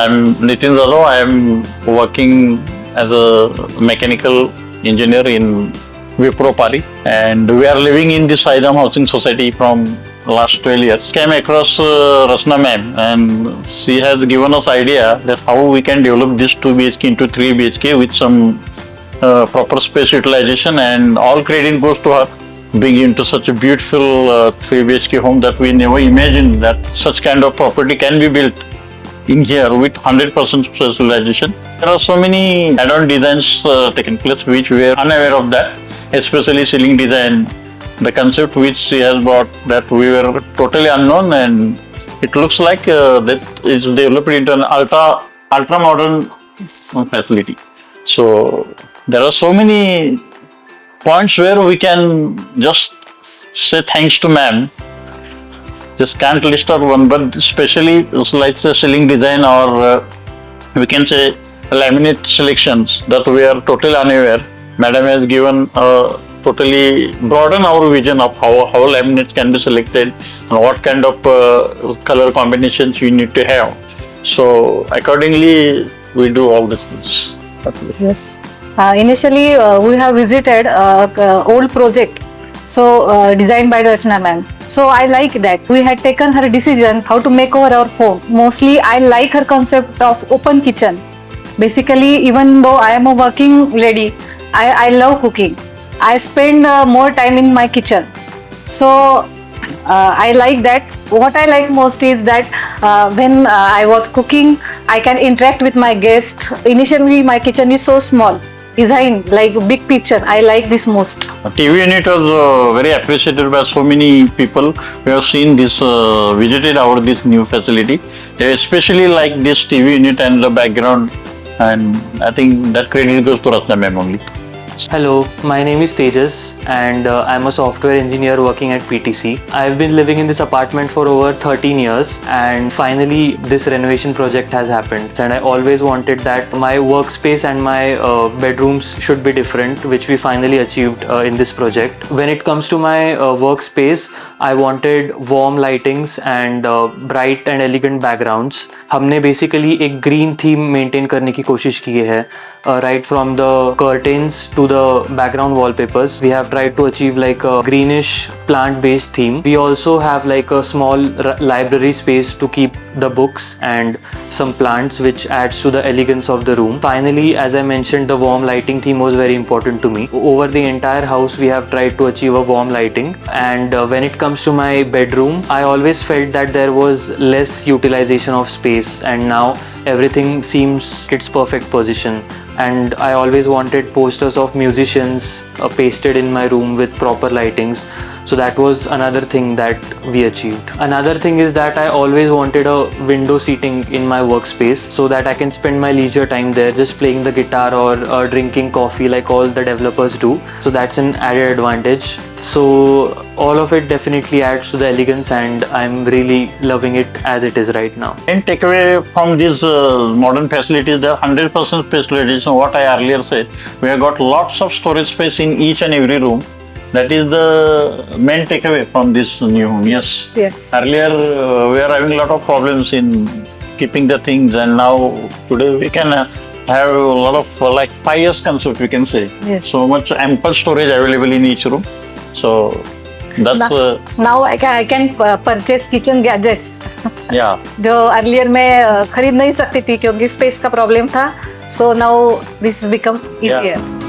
I'm Nitin Jadhav. I am working as a mechanical engineer in Wipro Pali, and we are living in the Saidham Housing Society from last 12 years. Came across Rachna ma'am, and she has given us idea that how we can develop this 2 BHK into 3 BHK with some proper space utilization, and all credit goes to her being into such a beautiful 3 BHK home that we never imagined that such kind of property can be built in here with 100% space utilization. There are so many add-on designs taken place which we are unaware of that, especially ceiling design, the concept which she has brought that we were totally unknown, and it looks like that is developed into an ultra modern facility. So there are so many points where we can just say thanks to ma'am. Just can't list out one, but especially it's like the ceiling design, or we can say laminate selections that we are totally unaware. Madam has given totally broaden our vision of how laminates can be selected and what kind of color combinations you need to have. So accordingly, we do all these things. Yes. Initially, we have visited old project, designed by Rachna ma'am. So I like that. We had taken her decision how to make over our home. Mostly, I like her concept of open kitchen. Basically, even though I am a working lady, I love cooking. I spend more time in my kitchen. So I like that. What I like most is that when I was cooking, I can interact with my guests. Initially, my kitchen is so small. Design like big picture. I like this most. TV unit was very appreciated by so many people who have seen this, visited this new facility. They especially like this TV unit and the background, and I think that credit goes to Rachna ma'am only. Hello, my name is Tejas, and I'm a software engineer working at PTC. I've been living in this apartment for over 13 years, and finally this renovation project has happened. And I always wanted that my workspace and my bedrooms should be different, which we finally achieved in this project. When it comes to my workspace, I wanted warm lightings and bright and elegant backgrounds. हमने basically एक green theme maintain करने की कोशिश की है. Right from the curtains to the background wallpapers, we have tried to achieve like a greenish plant-based theme. We also have like a small library space to keep the books and some plants, which adds to the elegance of the room. Finally, as I mentioned, the warm lighting theme was very important to me. Over the entire house, we have tried to achieve a warm lighting. And when it comes to my bedroom, I always felt that there was less utilization of space, and now everything seems its perfect position. And I always wanted posters of musicians pasted in my room with proper lightings. So that was another thing that we achieved. Another thing is that I always wanted a window seating in my workspace so that I can spend my leisure time there just playing the guitar or drinking coffee like all the developers do. So that's an added advantage. So all of it definitely adds to the elegance, and I'm really loving it as it is right now. And takeaway from these modern facilities, the 100% space utilization, what I earlier said, we have got lots of storage space in each and every room. That is the main takeaway from this new home. Yes. Yes. Earlier, we are having a lot of problems in keeping the things, and now today we can have a lot of like 5 years concept, we can say. Yes. So much ample storage available in each room. So that's now I can purchase kitchen gadgets. yeah. जो earlier मैं खरीद नहीं सकती थी क्योंकि space का problem था. So now this has become easier. Yeah.